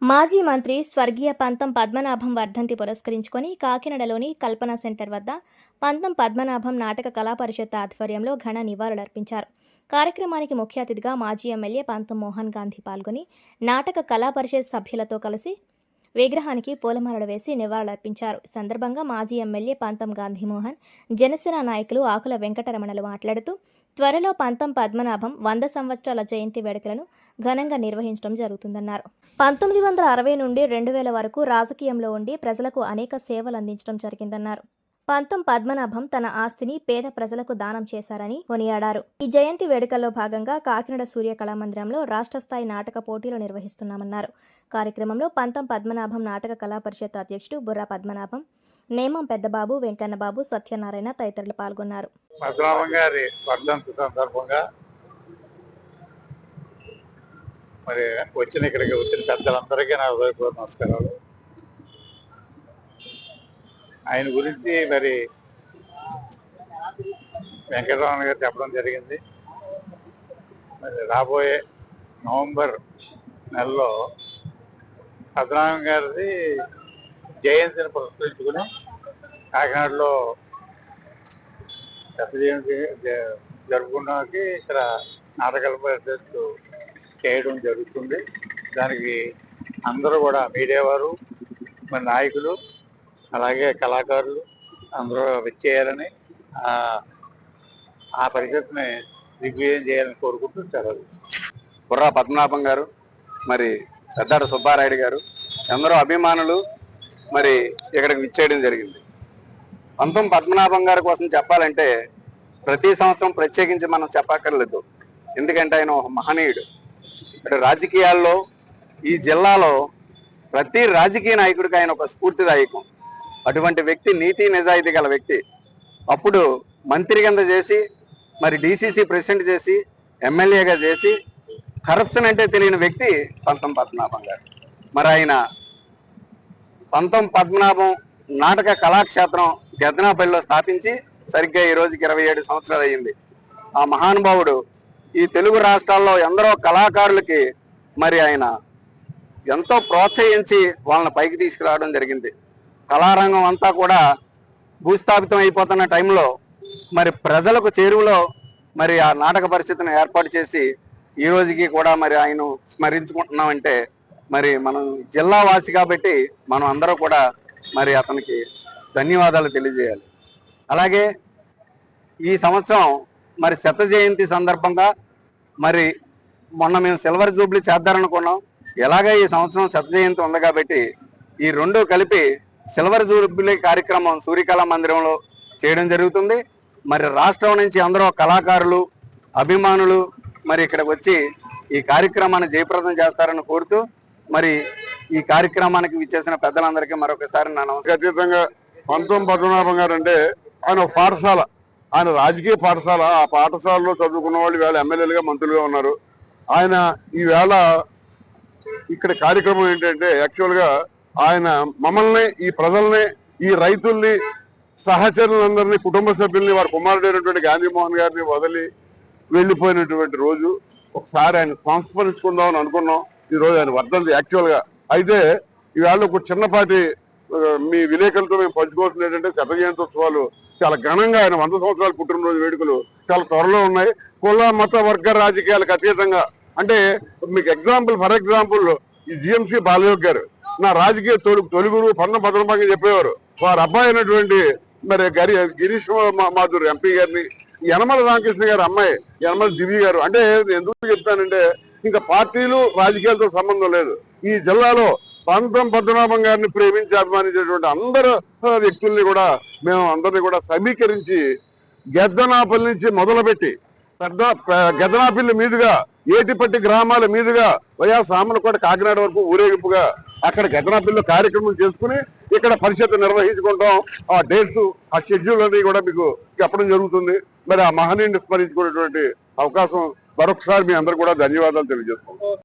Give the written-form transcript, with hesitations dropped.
మాజీ మంత్రి స్వర్గీయ పంతం పద్మనాభం వర్ధంతి పురస్కరించుకొని కాకినాడలోని కల్పన సెంటర్ వద్ద పంతం పద్మనాభం నాటక కళా పరిషత్ ఆధ్వర్యంలో ఘన నివాళులర్పించారు. కార్యక్రమానికి ముఖ్య అతిథిగా మాజీ ఎమ్మెల్యే పంతం మోహన్ గాంధీ పాల్గొని నాటక కళా పరిషత్ సభ్యులతో కలిసి విగ్రహానికి పూలమాలలు వేసి నివాళులర్పించారు. సందర్భంగా మాజీ ఎమ్మెల్యే పంతం గాంధీ మోహన్, జనసేన నాయకులు ఆకుల వెంకటరమణలు మాట్లాడుతూ త్వరలో పంతం పద్మనాభం 100 సంవత్సరాల జయంతి వేడుకలను ఘనంగా నిర్వహించడం జరుగుతుందన్నారు. 1960 నుండి 2000 వరకు రాజకీయంలో ఉండి ప్రజలకు అనేక సేవలు అందించడం జరిగిందన్నారు. పంతం పద్మనాభం తన ఆస్తిని పేద ప్రజలకు దానం చేశారని కొనియాడారు. ఈ జయంతి వేడుకల్లో భాగంగా కాకినాడ సూర్య కళామందిరంలో రాష్ట్ర స్థాయి నాటక పోటీలు నిర్వహిస్తున్నామన్నారు. కార్యక్రమంలో పంతం పద్మనాభం నాటక కళా పరిషత్ అధ్యక్షుడు బుర్రా పద్మనాభం, నేమం పెద్దబాబు, వెంకన్నబాబు, సత్యనారాయణ తదితరులు పాల్గొన్నారు. పద్మనాభం గారి వర్ధంతి సందర్భంగా మరి ఇక్కడికి వచ్చిన పెద్దలందరికీ నా హృదయపూర్వక నమస్కారాలు. ఆయన గురించి మరి వెంకటరమణ గారు చెప్పడం జరిగింది. మరి రాబోయే నవంబర్ నెలలో పద్మనాభం గారిది జయంతిని పురస్కరించుకుని కాకినాడలో శత జయంతి జరుపుకోవడానికి ఇక్కడ నాటకాల పరిషత్ చేయడం జరుగుతుంది. దానికి అందరూ కూడా మీడియా వారు, మరి నాయకులు, అలాగే కళాకారులు అందరూ వచ్చేయాలని, ఆ పరిషత్ని దిగ్విజయం చేయాలని కోరుకుంటూ సెలవు. బుర్రా పద్మనాభం గారు, మరి పెద్దాడ సుబ్బారాయుడు గారు, ఎందరో అభిమానులు మరి ఇక్కడికి విచ్చేయడం జరిగింది. పంతం పద్మనాభం గారి కోసం చెప్పాలంటే ప్రతి సంవత్సరం ప్రత్యేకించి మనం చెప్పక్కర్లేదు. ఎందుకంటే ఆయన ఒక మహనీయుడు. ఇక్కడ రాజకీయాల్లో ఈ జిల్లాలో ప్రతి రాజకీయ నాయకుడికి ఆయన ఒక స్ఫూర్తిదాయకం. అటువంటి వ్యక్తి, నీతి నిజాయితీ గల వ్యక్తి. అప్పుడు మంత్రి కింద చేసి, మరి డిసిసి ప్రెసిడెంట్ చేసి, ఎమ్మెల్యేగా చేసి, కరప్షన్ అంటే తెలియని వ్యక్తి పంతం పద్మనాభం గారు. మరి ఆయన పంతం పద్మనాభం నాటక కళాక్షేత్రం గెద్దనాపల్లిలో స్థాపించి సరిగ్గా ఈ రోజుకి 27 సంవత్సరాలు అయ్యింది. ఆ మహానుభావుడు ఈ తెలుగు రాష్ట్రాల్లో ఎందరో కళాకారులకి మరి ఆయన ఎంతో ప్రోత్సహించి వాళ్ళని పైకి తీసుకురావడం జరిగింది. కళారంగం అంతా కూడా భూస్థాపితం అయిపోతున్న టైంలో మరి ప్రజలకు చేరువలో మరి ఆ నాటక పరిస్థితిని ఏర్పాటు చేసి ఈ రోజుకి కూడా మరి ఆయన స్మరించుకుంటున్నామంటే మరి మనం జిల్లా వాసి కాబట్టి మనం అందరూ కూడా మరి అతనికి ధన్యవాదాలు తెలియజేయాలి. అలాగే ఈ సంవత్సరం మరి శత జయంతి సందర్భంగా మరి మొన్న మేము సిల్వర్ జూబ్లీ చేద్దారనుకున్నాం. ఎలాగే ఈ సంవత్సరం శత జయంతి ఉంది కాబట్టి ఈ రెండు కలిపి సిల్వర్ జూబ్లీ కార్యక్రమం సూర్యకళా మందిరంలో చేయడం జరుగుతుంది. మరి రాష్ట్రం నుంచి అందరూ కళాకారులు, అభిమానులు మరి ఇక్కడికి వచ్చి ఈ కార్యక్రమాన్ని జయప్రదం చేస్తారని కోరుతూ మరి ఈ కార్యక్రమానికి విచ్చేసిన పెద్దలందరికీ మరొకసారి నా నమస్కారం. అతీతంగా పంతం పద్మనాభం గారు అంటే ఆయన ఒక పాఠశాల, ఆయన రాజకీయ పాఠశాల. ఆ పాఠశాలలో చదువుకున్న వాళ్ళు ఈవేళ ఎమ్మెల్యేలుగా, మంత్రులుగా ఉన్నారు. ఆయన ఈవేళ ఇక్కడ కార్యక్రమం ఏంటంటే యాక్చువల్గా ఆయన మమ్మల్ని, ఈ ప్రజల్ని, ఈ రైతుల్ని, సహచరులందరినీ, కుటుంబ సభ్యుల్ని, వారి కుమారుడైనటువంటి గాంధీమోహన్ గారిని వదిలి వెళ్ళిపోయినటువంటి రోజు. ఒకసారి ఆయన సంస్మరించుకుందామని అనుకున్నాం. ఈ రోజు ఆయన వర్ధంతి యాక్చువల్గా. అయితే ఈవేళ ఒక చిన్నపాటి మీ విలేకరులతో మేము పంచుకోవాల్సింది ఏంటంటే శత జయంతోత్సవాలు చాలా ఘనంగా, ఆయన 100 సంవత్సరాల పుట్టినరోజు వేడుకలు చాలా త్వరలో ఉన్నాయి. కుల, మత, వర్గ రాజకీయాలకు అతీతంగా. అంటే మీకు ఫర్ ఎగ్జాంపుల్ ఈ జిఎంసి బాలయోగ్ గారు నా రాజకీయ తొలుగురు పంతం పద్మనాభం చెప్పేవారు. వారి అబ్బాయి అయినటువంటి మరి గిరీష్ మాధుర్ ఎంపీ గారిని, యనమల రామకృష్ణ గారి అమ్మాయి యనమల దివి గారు. అంటే ఎందుకు చెప్తానంటే ఇంకా పార్టీలు, రాజకీయాలతో సంబంధం లేదు. ఈ జిల్లాలో పంతం పద్మనాభం గారిని ప్రేమించి అభిమానించేటువంటి అందరు వ్యక్తుల్ని కూడా మేము అందరినీ కూడా సమీకరించి గెద్దనాపల్లి నుంచి మొదలుపెట్టి గెద్దనాపల్లి మీదుగా ఏటిపట్టి గ్రామాల మీదుగా సామలకోట, కాకినాడ వరకు ఊరేగింపుగా అక్కడ గెద్దనాపల్లిలో కార్యక్రమం చేసుకుని ఇక్కడ పరిషత్ నిర్వహించుకుంటాం. ఆ డేట్స్, ఆ షెడ్యూల్ అన్ని కూడా మీకు చెప్పడం జరుగుతుంది. మరి ఆ మహనీయుని స్మరించుకునేటువంటి అవకాశం మరొకసారి మీ అందరూ కూడా ధన్యవాదాలు తెలియజేస్తాం.